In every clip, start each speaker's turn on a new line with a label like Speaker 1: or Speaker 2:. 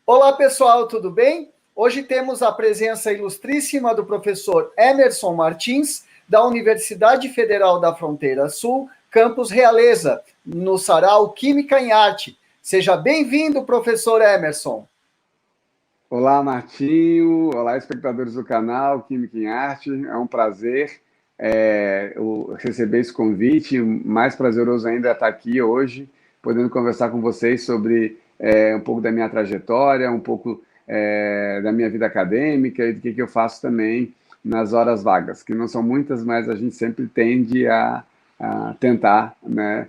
Speaker 1: Olá, pessoal, tudo bem? Hoje temos a presença ilustríssima do professor Emerson Martins, da Universidade Federal da Fronteira Sul, Campus Realeza, no Sarau Química em Arte. Seja bem-vindo, professor Emerson.
Speaker 2: Olá, Martinho. Olá, espectadores do canal Química em Arte. É um prazer receber esse convite. Mais prazeroso ainda é estar aqui hoje, podendo conversar com vocês sobre um pouco da minha trajetória, um pouco da minha vida acadêmica e do que eu faço também nas horas vagas, que não são muitas, mas a gente sempre tende a tentar, né,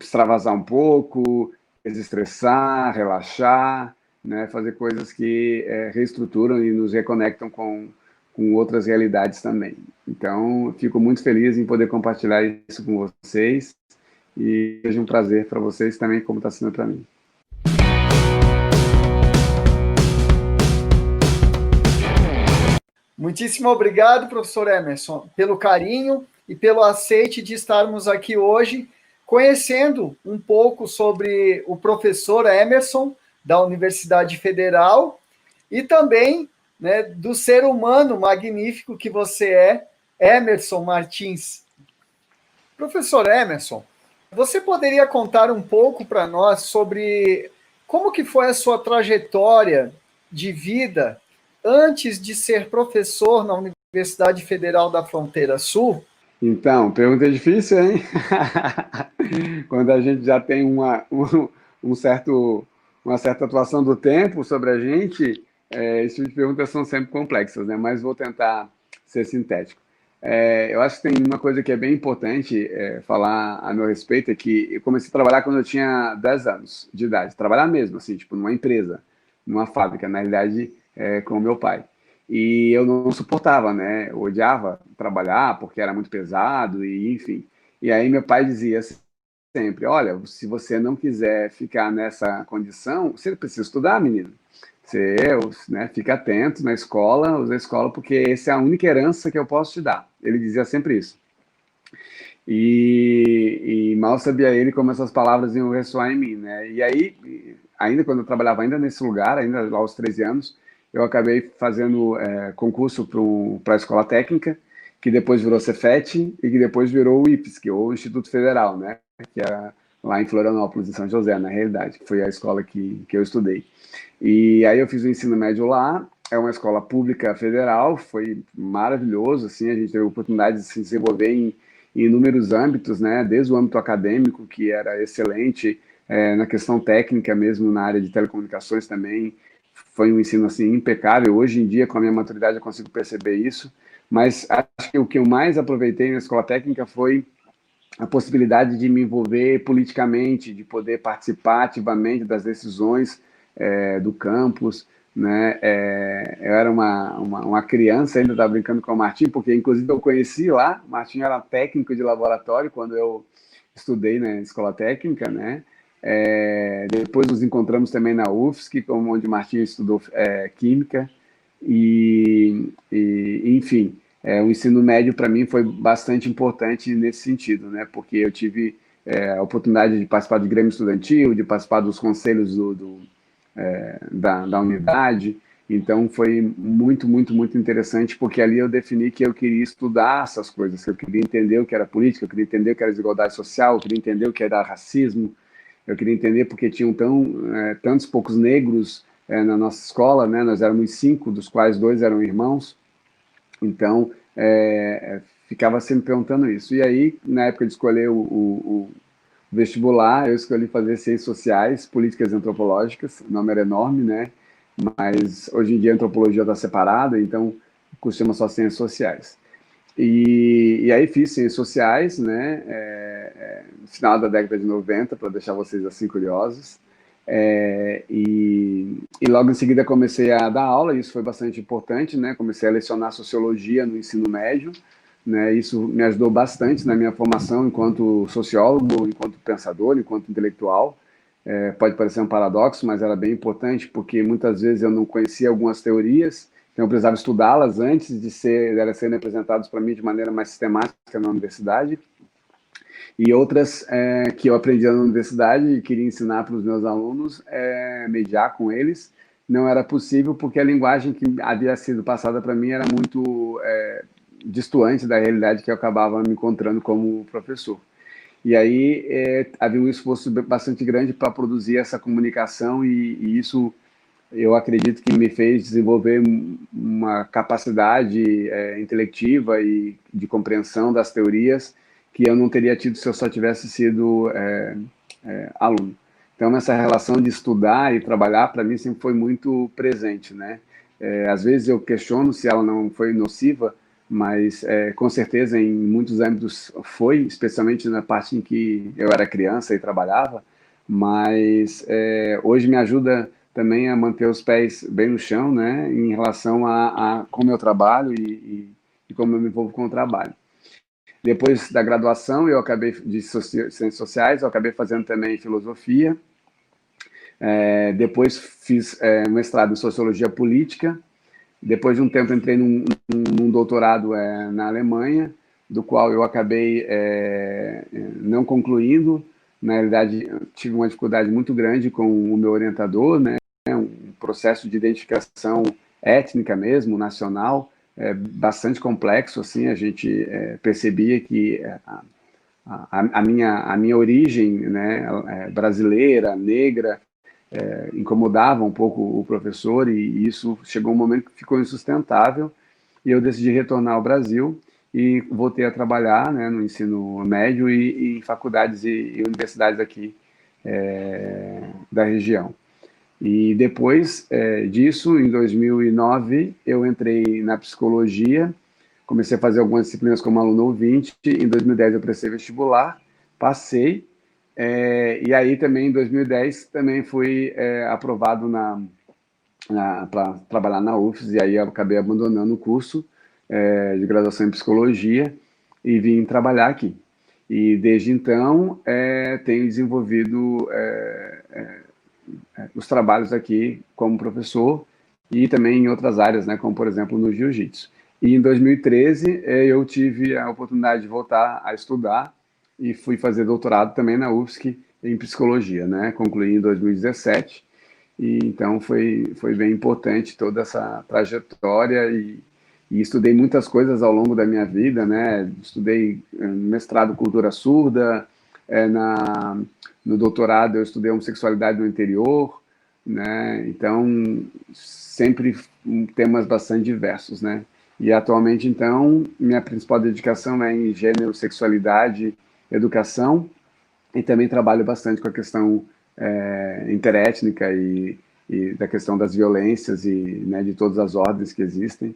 Speaker 2: extravasar um pouco, desestressar, relaxar, né, fazer coisas que reestruturam e nos reconectam com outras realidades também. Então, fico muito feliz em poder compartilhar isso com vocês e seja um prazer para vocês também, como está sendo para mim.
Speaker 1: Muitíssimo obrigado, professor Emerson, pelo carinho e pelo aceite de estarmos aqui hoje, conhecendo um pouco sobre o professor Emerson, da Universidade Federal, e também, né, do ser humano magnífico que você é, Emerson Martins. Professor Emerson, você poderia contar um pouco para nós sobre como que foi a sua trajetória de vida antes de ser professor na Universidade Federal da Fronteira Sul?
Speaker 2: Então, pergunta difícil, hein? Quando a gente já tem uma certa atuação do tempo sobre a gente, esse tipo de perguntas são sempre complexas, né? Mas vou tentar ser sintético. Eu acho que tem uma coisa que é bem importante falar a meu respeito, é que eu comecei a trabalhar quando eu tinha 10 anos de idade. Trabalhar mesmo, assim, tipo, numa empresa, numa fábrica, na realidade, com o meu pai. E eu não suportava, né? Eu odiava trabalhar porque era muito pesado e enfim. E aí meu pai dizia sempre, olha, se você não quiser ficar nessa condição, você precisa estudar, menino. Você, né, fica atento na escola, usa a escola, porque essa é a única herança que eu posso te dar. Ele dizia sempre isso. E mal sabia ele como essas palavras iam ressoar em mim, né? E aí, ainda quando eu trabalhava ainda nesse lugar, ainda lá aos 13 anos, eu acabei fazendo concurso para a escola técnica, que depois virou Cefet e que depois virou o IPSC, ou Instituto Federal, né? Que é lá em Florianópolis, em São José, na realidade, que foi a escola que eu estudei. E aí eu fiz o ensino médio lá, é uma escola pública federal, foi maravilhoso, assim, a gente teve a oportunidade de se desenvolver em inúmeros âmbitos, né, desde o âmbito acadêmico, que era excelente, na questão técnica mesmo, na área de telecomunicações também, foi um ensino, assim, impecável. Hoje em dia, com a minha maturidade, eu consigo perceber isso, mas acho que o que eu mais aproveitei na escola técnica foi a possibilidade de me envolver politicamente, de poder participar ativamente das decisões do campus, né? Eu era uma criança, ainda estava brincando com o Martim, porque inclusive eu conheci lá, o Martim era técnico de laboratório quando eu estudei na escola técnica, né? Depois nos encontramos também na UFSC, onde o Martim estudou química, enfim, o ensino médio para mim foi bastante importante nesse sentido, né? Porque eu tive a oportunidade de participar do Grêmio Estudantil, de participar dos conselhos da unidade. Então foi muito, muito, muito interessante, porque ali eu defini que eu queria estudar essas coisas, que eu queria entender o que era política, eu queria entender o que era desigualdade social, eu queria entender o que era racismo, eu queria entender porque tinham tantos poucos negros na nossa escola, né? Nós éramos 5, dos quais 2 eram irmãos. Então, ficava sempre perguntando isso. E aí, na época de escolher o vestibular, eu escolhi fazer ciências sociais, políticas e antropológicas. O nome era enorme, né? Mas hoje em dia a antropologia está separada, então costuma só ciências sociais. E aí fiz ciências sociais, né? No final da década de 90, para deixar vocês assim curiosos. E logo em seguida comecei a dar aula, isso foi bastante importante, né? Comecei a lecionar sociologia no ensino médio, né? Isso me ajudou bastante na minha formação enquanto sociólogo, enquanto pensador, enquanto intelectual. Pode parecer um paradoxo, mas era bem importante porque muitas vezes eu não conhecia algumas teorias, então eu precisava estudá-las antes de elas serem apresentadas para mim de maneira mais sistemática na universidade. E outras que eu aprendi na universidade e queria ensinar para os meus alunos, mediar com eles, não era possível porque a linguagem que havia sido passada para mim era muito distoante da realidade que eu acabava me encontrando como professor. E aí havia um esforço bastante grande para produzir essa comunicação e isso eu acredito que me fez desenvolver uma capacidade intelectiva e de compreensão das teorias que eu não teria tido se eu só tivesse sido aluno. Então, essa relação de estudar e trabalhar, para mim, sempre foi muito presente, né? Às vezes eu questiono se ela não foi nociva, mas com certeza em muitos âmbitos foi, especialmente na parte em que eu era criança e trabalhava, mas hoje me ajuda também a manter os pés bem no chão, né, em relação a como eu trabalho e como eu me envolvo com o trabalho. Depois da graduação, eu acabei de Ciências Sociais, eu acabei fazendo também Filosofia. Depois fiz mestrado em Sociologia Política. Depois de um tempo, entrei num doutorado na Alemanha, do qual eu acabei não concluindo. Na realidade, tive uma dificuldade muito grande com o meu orientador, né? Um processo de identificação étnica mesmo, nacional, bastante complexo. Assim, a gente percebia que a minha origem, né, brasileira, negra, incomodava um pouco o professor e isso chegou um momento que ficou insustentável e eu decidi retornar ao Brasil e voltei a trabalhar, né, no ensino médio e em faculdades e universidades aqui da região. E depois disso, em 2009, eu entrei na psicologia, comecei a fazer algumas disciplinas como aluno ouvinte. Em 2010 eu prestei vestibular, passei, e aí também em 2010 também fui aprovado para trabalhar na UFES, e aí eu acabei abandonando o curso de graduação em psicologia e vim trabalhar aqui. E desde então tenho desenvolvido os trabalhos aqui como professor e também em outras áreas, né, como por exemplo no jiu-jitsu. E em 2013 eu tive a oportunidade de voltar a estudar e fui fazer doutorado também na UFSC em psicologia, né? Concluí em 2017 e então foi bem importante toda essa trajetória e estudei muitas coisas ao longo da minha vida, né? Estudei mestrado cultura surda, no doutorado eu estudei homossexualidade no interior, né? Então sempre temas bastante diversos, né? E atualmente então minha principal dedicação é em gênero, sexualidade, educação e também trabalho bastante com a questão interétnica e da questão das violências e né, de todas as ordens que existem.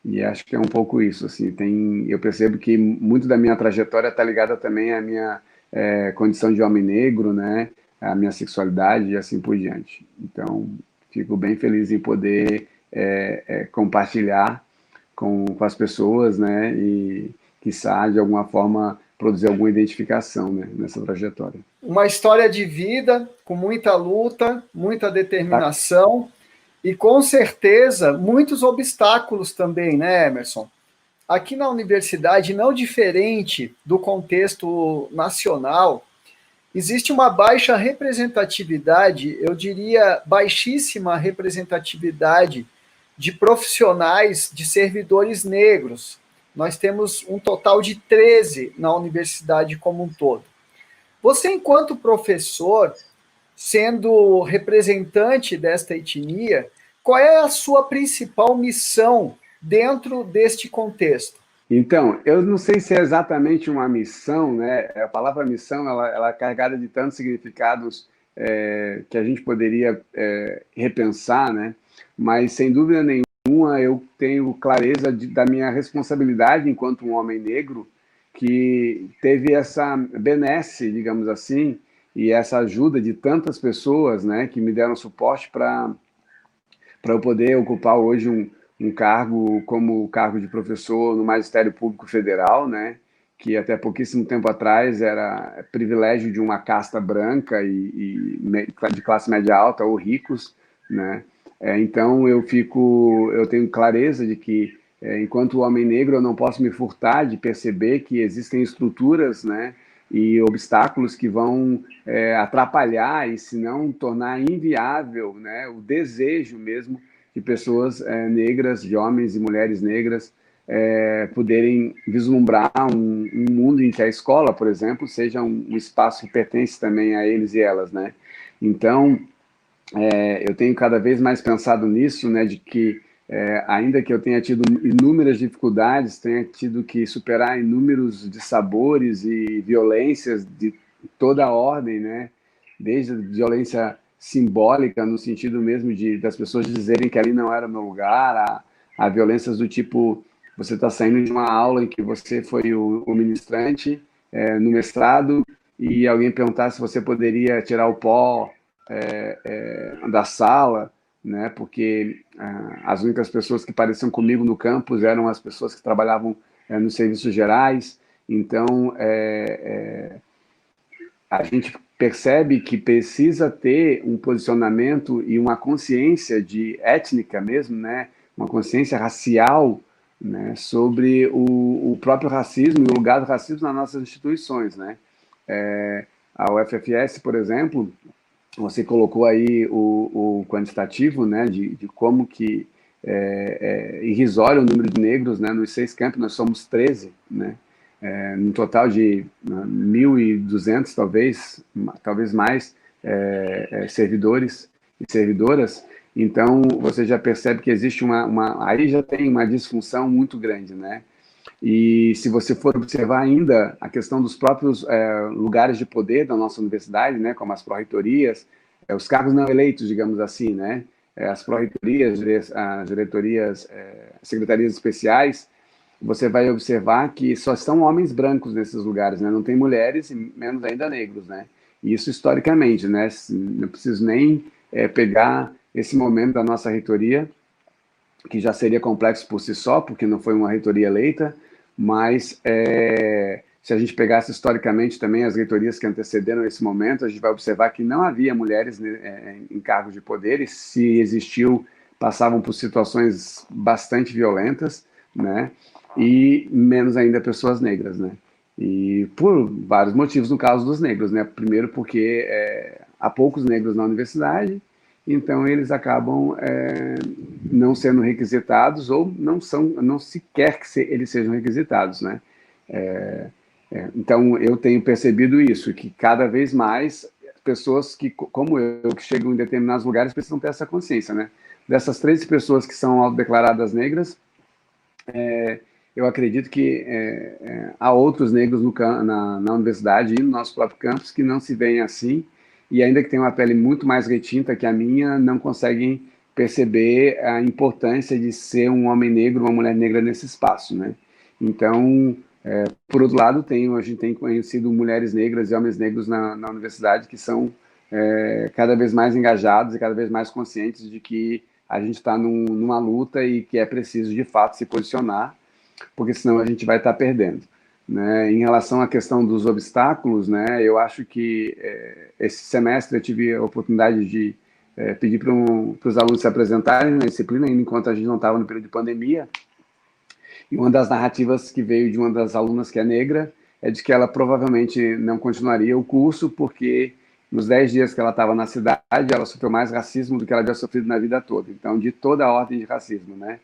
Speaker 2: E acho que é um pouco isso, assim, eu percebo que muito da minha trajetória está ligada também à minha condição de homem negro, né, à minha sexualidade e assim por diante. Então, fico bem feliz em poder compartilhar com as pessoas, né, e, quiçá, de alguma forma, produzir alguma identificação, né, nessa trajetória.
Speaker 1: Uma história de vida com muita luta, muita determinação e, com certeza, muitos obstáculos também, né, Emerson? Aqui na universidade, não diferente do contexto nacional, existe uma baixa representatividade, eu diria baixíssima representatividade de profissionais, de servidores negros. Nós temos um total de 13 na universidade como um todo. Você, enquanto professor, sendo representante desta etnia, qual é a sua principal missão dentro deste contexto?
Speaker 2: Então, eu não sei se é exatamente uma missão, né? A palavra missão ela é carregada de tantos significados que a gente poderia repensar, né? Mas, sem dúvida nenhuma, eu tenho clareza da minha responsabilidade enquanto um homem negro que teve essa benesse, digamos assim, e essa ajuda de tantas pessoas, né, que me deram suporte para eu poder ocupar hoje um cargo como o cargo de professor no Magistério Público Federal, né, que até pouquíssimo tempo atrás era privilégio de uma casta branca e de classe média alta ou ricos, né. Então eu tenho clareza de que enquanto homem negro eu não posso me furtar de perceber que existem estruturas, né, e obstáculos que vão atrapalhar e, se não, tornar inviável, né, o desejo mesmo de pessoas negras, de homens e mulheres negras, poderem vislumbrar um mundo em que a escola, por exemplo, seja um espaço que pertence também a eles e elas, né? Então, eu tenho cada vez mais pensado nisso, né, de que ainda que eu tenha tido inúmeras dificuldades, tenha tido que superar inúmeros dissabores e violências de toda a ordem, né, desde a violência simbólica, no sentido mesmo das pessoas dizerem que ali não era meu lugar, a violências do tipo, você está saindo de uma aula em que você foi o ministrante no mestrado, e alguém perguntar se você poderia tirar o pó da sala, né? Porque as únicas pessoas que pareciam comigo no campus eram as pessoas que trabalhavam nos serviços gerais. Então, a gente percebe que precisa ter um posicionamento e uma consciência de étnica mesmo, né? Uma consciência racial, né? Sobre o próprio racismo e o lugar do racismo nas nossas instituições, né? A UFFS, por exemplo, você colocou aí o quantitativo, né, de como que irrisório o número de negros, né, nos 6 campos, nós somos 13, né, num total de 1.200, talvez mais, servidores e servidoras. Então, você já percebe que existe aí já tem uma disfunção muito grande, né? E se você for observar ainda a questão dos próprios lugares de poder da nossa universidade, né, como as pró-reitorias, os cargos não eleitos, digamos assim, né, as pró-reitorias, as diretorias, secretarias especiais, você vai observar que só estão homens brancos nesses lugares, né, não tem mulheres e menos ainda negros, né, e isso historicamente, né, não preciso nem pegar esse momento da nossa reitoria, que já seria complexo por si só, porque não foi uma reitoria eleita, mas se a gente pegasse historicamente também as reitorias que antecederam esse momento, a gente vai observar que não havia mulheres em cargos de poder, e se existiu, passavam por situações bastante violentas, né? E menos ainda pessoas negras, né? E por vários motivos no caso dos negros, né? Primeiro porque há poucos negros na universidade, então eles acabam não sendo requisitados ou não se quer que eles sejam requisitados, né? Então eu tenho percebido isso, que cada vez mais pessoas que, como eu, que chegam em determinados lugares, precisam ter essa consciência, né? Dessas 13 pessoas que são autodeclaradas negras, eu acredito que há outros negros na universidade e no nosso próprio campus que não se veem assim, e ainda que tenham uma pele muito mais retinta que a minha, não conseguem perceber a importância de ser um homem negro, uma mulher negra nesse espaço, né? Então, por outro lado, a gente tem conhecido mulheres negras e homens negros na universidade que são cada vez mais engajados e cada vez mais conscientes de que a gente está numa luta e que é preciso, de fato, se posicionar, porque senão a gente vai estar perdendo, né? Em relação à questão dos obstáculos, né, eu acho que esse semestre eu tive a oportunidade de pedir para os alunos se apresentarem na disciplina, ainda enquanto a gente não estava no período de pandemia, e uma das narrativas que veio de uma das alunas que é negra é de que ela provavelmente não continuaria o curso porque nos 10 dias que ela estava na cidade, ela sofreu mais racismo do que ela havia sofrido na vida toda. Então, de toda a ordem de racismo, né?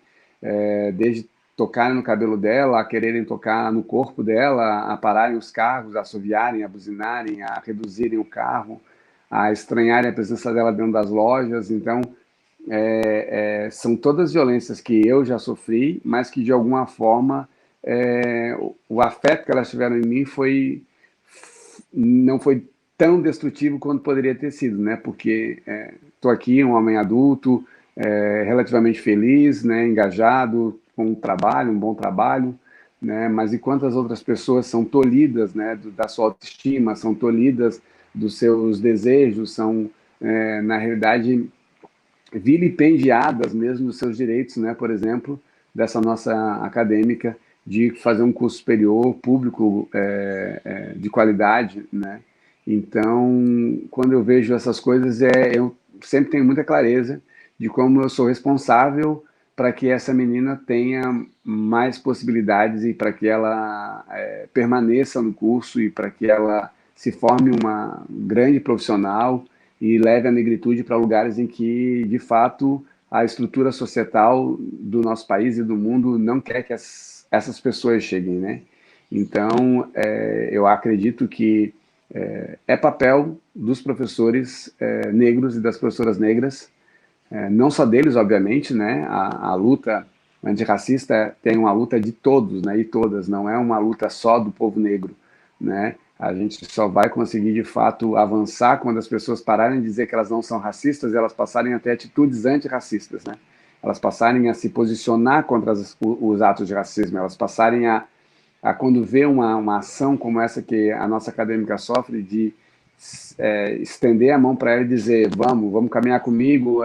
Speaker 2: Desde tocarem no cabelo dela, a quererem tocar no corpo dela, a pararem os carros, a assoviarem, a buzinarem, a reduzirem o carro, a estranharem a presença dela dentro das lojas. Então, são todas violências que eu já sofri, mas que de alguma forma o afeto que elas tiveram em mim não foi tão destrutivo quanto poderia ter sido, né? Porque estou aqui, um homem adulto, relativamente feliz, né? Engajado, com um bom trabalho, né? Mas e quantas outras pessoas são tolhidas, né? Da sua autoestima, são tolhidas dos seus desejos, são, na realidade, vilipendiadas mesmo dos seus direitos, né? Por exemplo, dessa nossa acadêmica de fazer um curso superior público de qualidade, né? Então, quando eu vejo essas coisas, eu sempre tenho muita clareza de como eu sou responsável para que essa menina tenha mais possibilidades e para que ela permaneça no curso e para que ela se forme uma grande profissional e leve a negritude para lugares em que, de fato, a estrutura societal do nosso país e do mundo não quer que essas pessoas cheguem, né? Então, eu acredito que é papel dos professores negros e das professoras negras, não só deles, obviamente, né? A luta antirracista tem uma luta de todos, né? E todas, não é uma luta só do povo negro, né? A gente só vai conseguir, de fato, avançar quando as pessoas pararem de dizer que elas não são racistas e elas passarem a ter atitudes antirracistas, né? Elas passarem a se posicionar contra os atos de racismo, elas passarem quando vê uma ação como essa que a nossa acadêmica sofre, de estender a mão para ela e dizer, vamos caminhar comigo,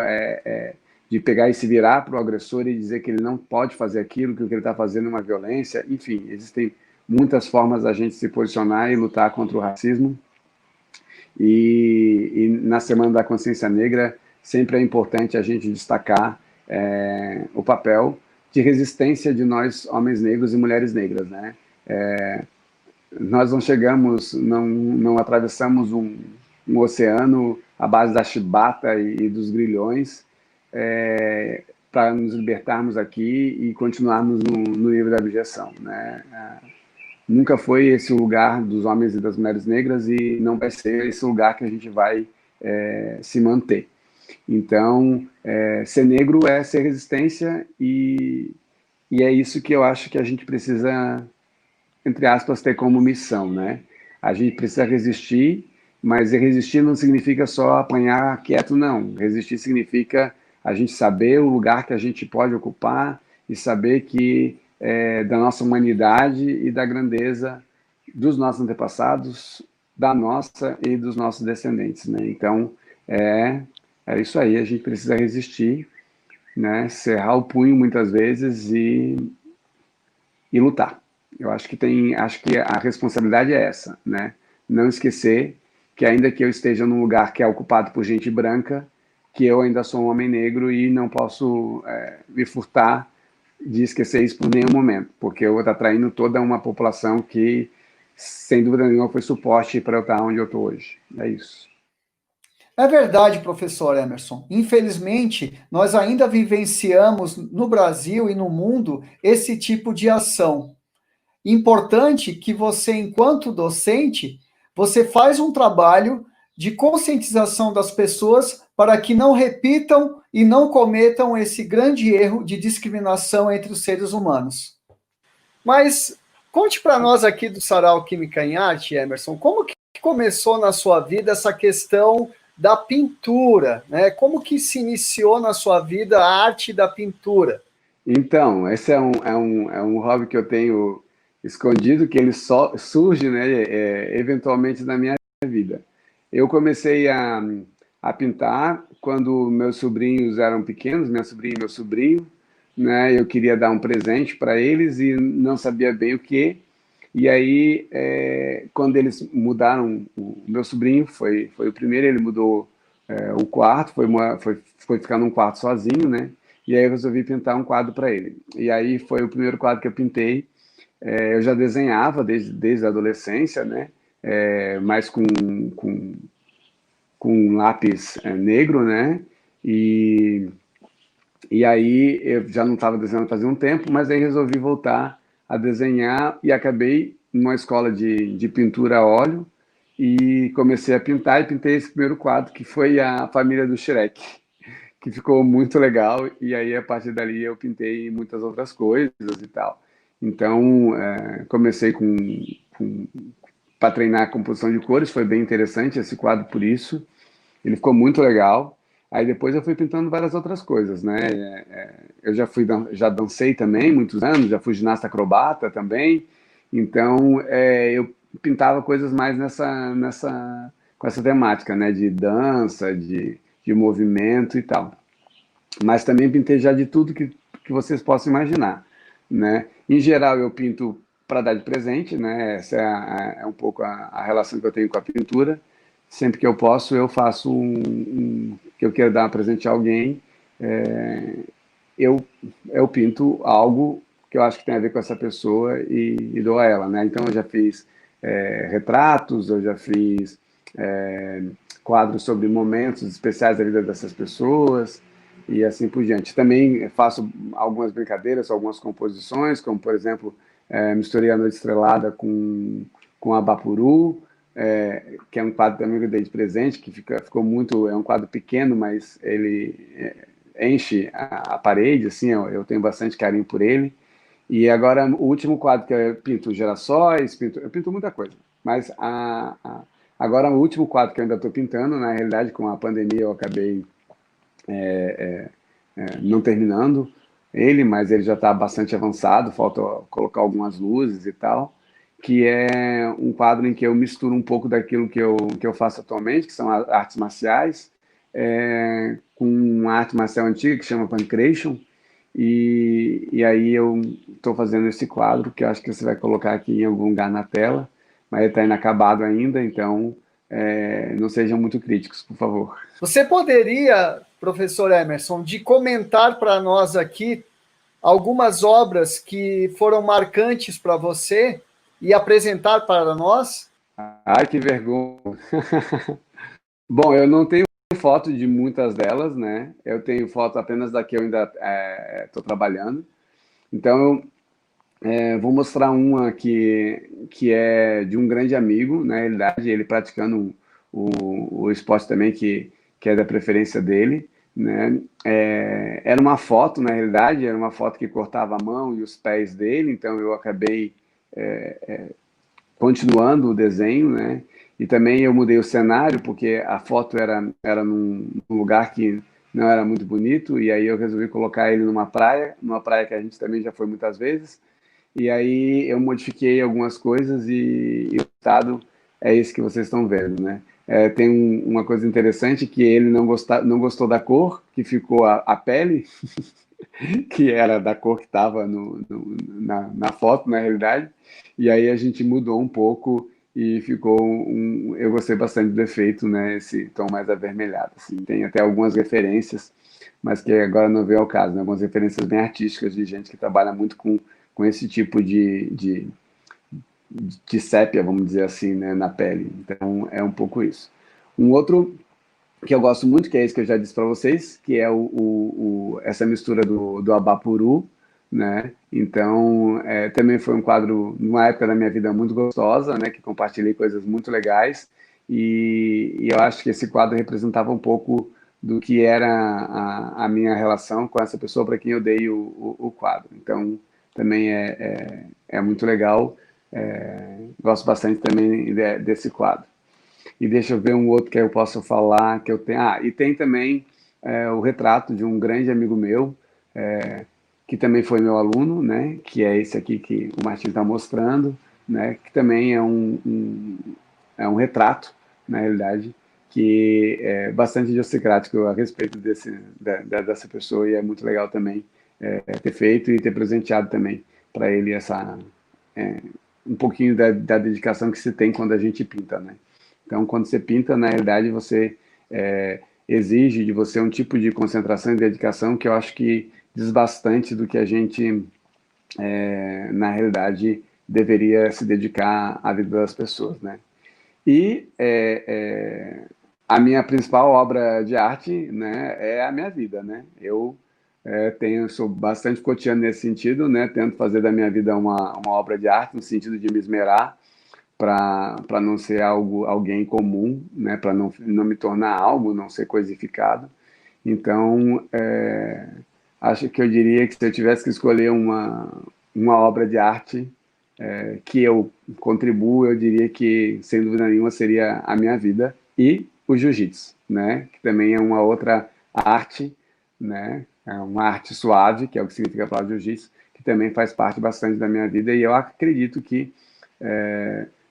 Speaker 2: de pegar e se virar para o agressor e dizer que ele não pode fazer aquilo, que o que ele está fazendo é uma violência. Enfim, existem muitas formas da gente se posicionar e lutar contra o racismo. E na Semana da Consciência Negra, sempre é importante a gente destacar o papel de resistência de nós, homens negros e mulheres negras, né? Nós não chegamos, não atravessamos um oceano à base da chibata e dos grilhões para nos libertarmos aqui e continuarmos no nível da abjeção, né? Nunca foi esse o lugar dos homens e das mulheres negras e não vai ser esse lugar que a gente vai se manter. Então, ser negro é ser resistência e é isso que eu acho que a gente precisa, entre aspas, ter como missão, né? A gente precisa resistir, mas resistir não significa só apanhar quieto, não. Resistir significa a gente saber o lugar que a gente pode ocupar e saber que da nossa humanidade e da grandeza dos nossos antepassados, da nossa e dos nossos descendentes, né? Então, é isso aí, a gente precisa resistir, né? Cerrar o punho muitas vezes e lutar. Eu acho que a responsabilidade é essa, né? Não esquecer que ainda que eu esteja num lugar que é ocupado por gente branca, que eu ainda sou um homem negro e não posso me furtar de esquecer isso por nenhum momento, porque eu vou estar traindo toda uma população que, sem dúvida nenhuma, foi suporte para eu estar onde eu estou hoje. É isso.
Speaker 1: É verdade, professor Emerson. Infelizmente, nós ainda vivenciamos no Brasil e no mundo esse tipo de ação. Importante que você, enquanto docente, você faz um trabalho de conscientização das pessoas para que não repitam e não cometam esse grande erro de discriminação entre os seres humanos. Mas conte para nós aqui do Sarau Química em Arte, Emerson, como que começou na sua vida essa questão da pintura, né? Como que se iniciou na sua vida a arte da pintura?
Speaker 2: Então, esse é um hobby que eu tenho escondido, que ele só surge, né, eventualmente na minha vida. Eu comecei a pintar quando meus sobrinhos eram pequenos, minha sobrinha e meu sobrinho, né? Eu queria dar um presente para eles e não sabia bem o que. E aí, quando eles mudaram, o meu sobrinho foi o primeiro, ele mudou o quarto, foi ficar num quarto sozinho, né? E aí eu resolvi pintar um quadro para ele. E aí foi o primeiro quadro que eu pintei. Eu já desenhava desde a adolescência, né? Mas com um lápis negro, né? E aí eu já não estava desenhando fazia um tempo, mas aí resolvi voltar a desenhar e acabei numa escola de pintura a óleo e comecei a pintar e pintei esse primeiro quadro, que foi a família do Shrek, que ficou muito legal. E aí, a partir dali, eu pintei muitas outras coisas e tal. Então, comecei para treinar a composição de cores, foi bem interessante esse quadro por isso. Ele ficou muito legal. Aí depois eu fui pintando várias outras coisas, né? Eu já dancei também muitos anos, já fui ginasta acrobata também. Então eu pintava coisas mais com essa temática, né? De dança, de movimento e tal. Mas também pintei já de tudo que vocês possam imaginar, né? Em geral eu pinto para dar de presente, né? Essa é um pouco a relação que eu tenho com a pintura. Sempre que eu posso, eu faço que eu quero dar um presente a alguém, eu, eu pinto algo que eu acho que tem a ver com essa pessoa e dou a ela, né? Então eu já fiz retratos, eu já fiz é, quadros sobre momentos especiais da vida dessas pessoas e assim por diante. Também faço algumas brincadeiras, algumas composições, como por exemplo, misturei a Noite Estrelada com a Bapuru, que é um quadro também que eu dei de presente, que ficou muito, é um quadro pequeno, mas ele enche a parede, assim, eu tenho bastante carinho por ele. E agora, o último quadro que eu pinto girassóis, eu pinto muita coisa. Mas agora, o último quadro que eu ainda estou pintando, na realidade, com a pandemia, eu acabei não terminando ele, mas ele já está bastante avançado, falta colocar algumas luzes e tal, que é um quadro em que eu misturo um pouco daquilo que eu faço atualmente, que são artes marciais, com uma arte marcial antiga que chama Pancration, e aí eu estou fazendo esse quadro, que eu acho que você vai colocar aqui em algum lugar na tela, mas ele está inacabado ainda, então não sejam muito críticos, por favor.
Speaker 1: Você poderia, professor Emerson, de comentar para nós aqui algumas obras que foram marcantes para você e apresentar para nós?
Speaker 2: Ai, que vergonha! Bom, eu não tenho foto de muitas delas, né? Eu tenho foto apenas da que eu ainda estou trabalhando. Então, vou mostrar uma que é de um grande amigo, na realidade, ele praticando o esporte também que é da preferência dele, né? Era uma foto, na realidade, era uma foto que cortava a mão e os pés dele, então eu acabei continuando o desenho, né? E também eu mudei o cenário, porque a foto era num lugar que não era muito bonito, e aí eu resolvi colocar ele numa praia que a gente também já foi muitas vezes, e aí eu modifiquei algumas coisas e o resultado é esse que vocês estão vendo, né? Tem uma coisa interessante que ele não gostou da cor, que ficou a pele, que era da cor que estava na foto, na realidade, e aí a gente mudou um pouco e ficou eu gostei bastante do efeito, né? Esse tom mais avermelhado, assim. Tem até algumas referências, mas que agora não veio ao caso, né? Algumas referências bem artísticas de gente que trabalha muito com esse tipo de sépia, vamos dizer assim, né, na pele. Então, é um pouco isso. Um outro que eu gosto muito, que é esse que eu já disse para vocês, que é essa mistura do Abapuru, né? Então, também foi um quadro, numa época da minha vida muito gostosa, né? Que compartilhei coisas muito legais, e eu acho que esse quadro representava um pouco do que era a minha relação com essa pessoa para quem eu dei o quadro. Então, também é muito legal, gosto bastante também desse quadro. E deixa eu ver um outro que eu posso falar que eu tenho. Ah, e tem também o retrato de um grande amigo meu, que também foi meu aluno, né? Que é esse aqui que o Martin está mostrando, né? Que também é um retrato, na realidade, que é bastante idiosincrático a respeito dessa pessoa e é muito legal também ter feito e ter presenteado também para ele um pouquinho da dedicação que se tem quando a gente pinta, né? Então, quando você pinta, na realidade, você exige de você um tipo de concentração e dedicação que eu acho que diz bastante do que a gente, na realidade, deveria se dedicar à vida das pessoas, né? E a minha principal obra de arte, né, é a minha vida, né? Eu sou bastante cotidiano nesse sentido, né? Tento fazer da minha vida uma obra de arte, no sentido de me esmerar para não ser alguém comum, né? Para não me tornar algo, não ser coisificado. Então, acho que eu diria que se eu tivesse que escolher uma obra de arte que eu contribuo, eu diria que, sem dúvida nenhuma, seria a minha vida e o jiu-jitsu, né? Que também é uma outra arte, né? É uma arte suave, que é o que significa a palavra jiu-jitsu, que também faz parte bastante da minha vida e eu acredito que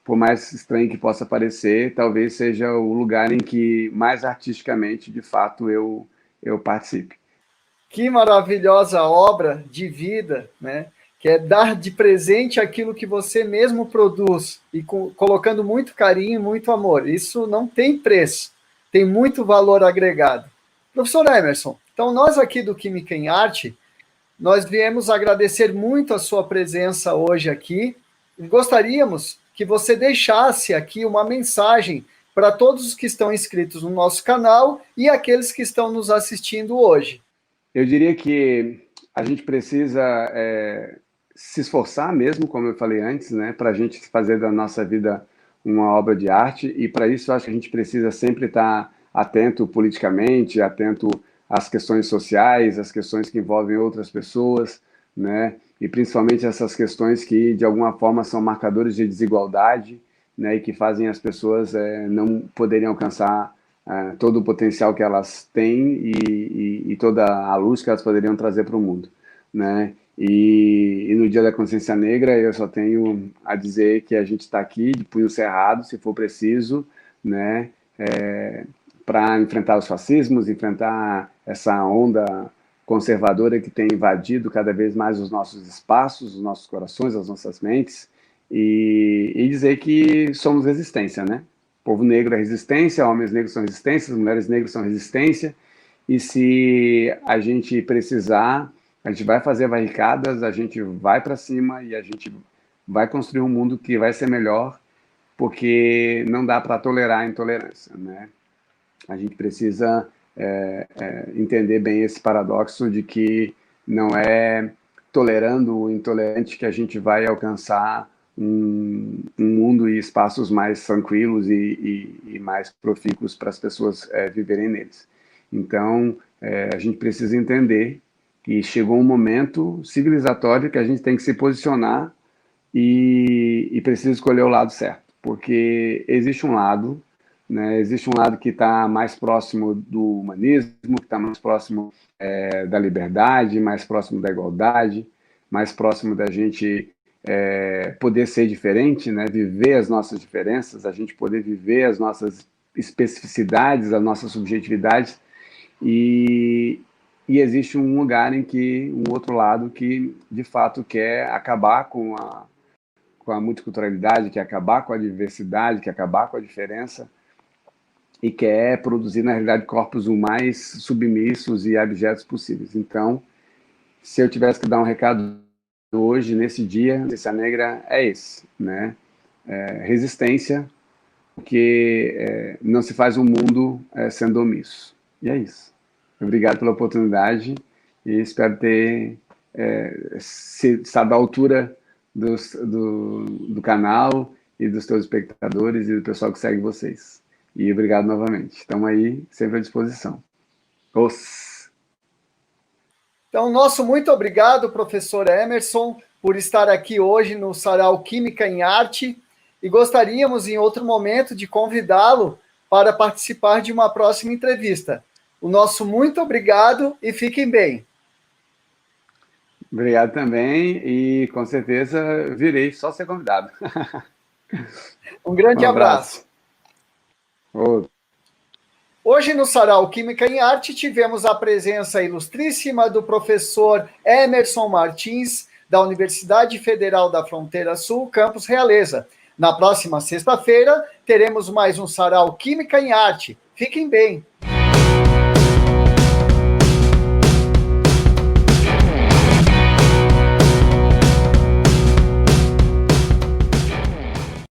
Speaker 2: por mais estranho que possa parecer, talvez seja o lugar em que mais artisticamente, de fato, eu participe.
Speaker 1: Que maravilhosa obra de vida, né? Que é dar de presente aquilo que você mesmo produz e colocando muito carinho, muito amor. Isso não tem preço, tem muito valor agregado. Professor Emerson, então nós aqui do Química em Arte nós viemos agradecer muito a sua presença hoje aqui e gostaríamos que você deixasse aqui uma mensagem para todos os que estão inscritos no nosso canal e aqueles que estão nos assistindo hoje.
Speaker 2: Eu diria que a gente precisa se esforçar mesmo, como eu falei antes, né, para a gente fazer da nossa vida uma obra de arte, e para isso eu acho que a gente precisa sempre estar atento politicamente, atento às questões sociais, às questões que envolvem outras pessoas, né, e principalmente essas questões que de alguma forma são marcadores de desigualdade, né, e que fazem as pessoas não poderem alcançar todo o potencial que elas têm e toda a luz que elas poderiam trazer para o mundo, né? E no Dia da Consciência Negra eu só tenho a dizer que a gente está aqui de punho cerrado, se for preciso, né? Para enfrentar os fascismos, enfrentar essa onda conservadora que tem invadido cada vez mais os nossos espaços, os nossos corações, as nossas mentes, e dizer que somos resistência, né? O povo negro é resistência, homens negros são resistência, mulheres negras são resistência, e se a gente precisar, a gente vai fazer barricadas, a gente vai para cima e a gente vai construir um mundo que vai ser melhor, porque não dá para tolerar a intolerância, né? A gente precisa entender bem esse paradoxo de que não é tolerando o intolerante que a gente vai alcançar um mundo e espaços mais tranquilos e mais profícuos para as pessoas viverem neles. Então, a gente precisa entender que chegou um momento civilizatório que a gente tem que se posicionar e precisa escolher o lado certo, porque existe um lado, né, existe um lado que está mais próximo do humanismo, que está mais próximo da liberdade, mais próximo da igualdade, mais próximo da gente poder ser diferente, né, viver as nossas diferenças, a gente poder viver as nossas especificidades, as nossas subjetividades, e existe um lugar em que, um outro lado que, de fato, quer acabar com a multiculturalidade, quer acabar com a diversidade, quer acabar com a diferença, e quer produzir, na realidade, corpos o mais submissos e abjetos possíveis. Então, se eu tivesse que dar um recado hoje, nesse dia, Consciência Negra é esse, né? Resistência, porque não se faz um mundo sendo omisso. E é isso. Obrigado pela oportunidade e espero ter estado à altura do canal e dos teus espectadores e do pessoal que segue vocês. E obrigado novamente. Estamos aí sempre à disposição.
Speaker 1: Então, nosso muito obrigado, professor Emerson, por estar aqui hoje no Sarau Química em Arte, e gostaríamos, em outro momento, de convidá-lo para participar de uma próxima entrevista. O nosso muito obrigado e fiquem bem.
Speaker 2: Obrigado também e, com certeza, virei só ser convidado.
Speaker 1: Um grande abraço. Hoje no Sarau Química em Arte tivemos a presença ilustríssima do professor Emerson Martins, da Universidade Federal da Fronteira Sul, Campus Realeza. Na próxima sexta-feira teremos mais um Sarau Química em Arte. Fiquem bem!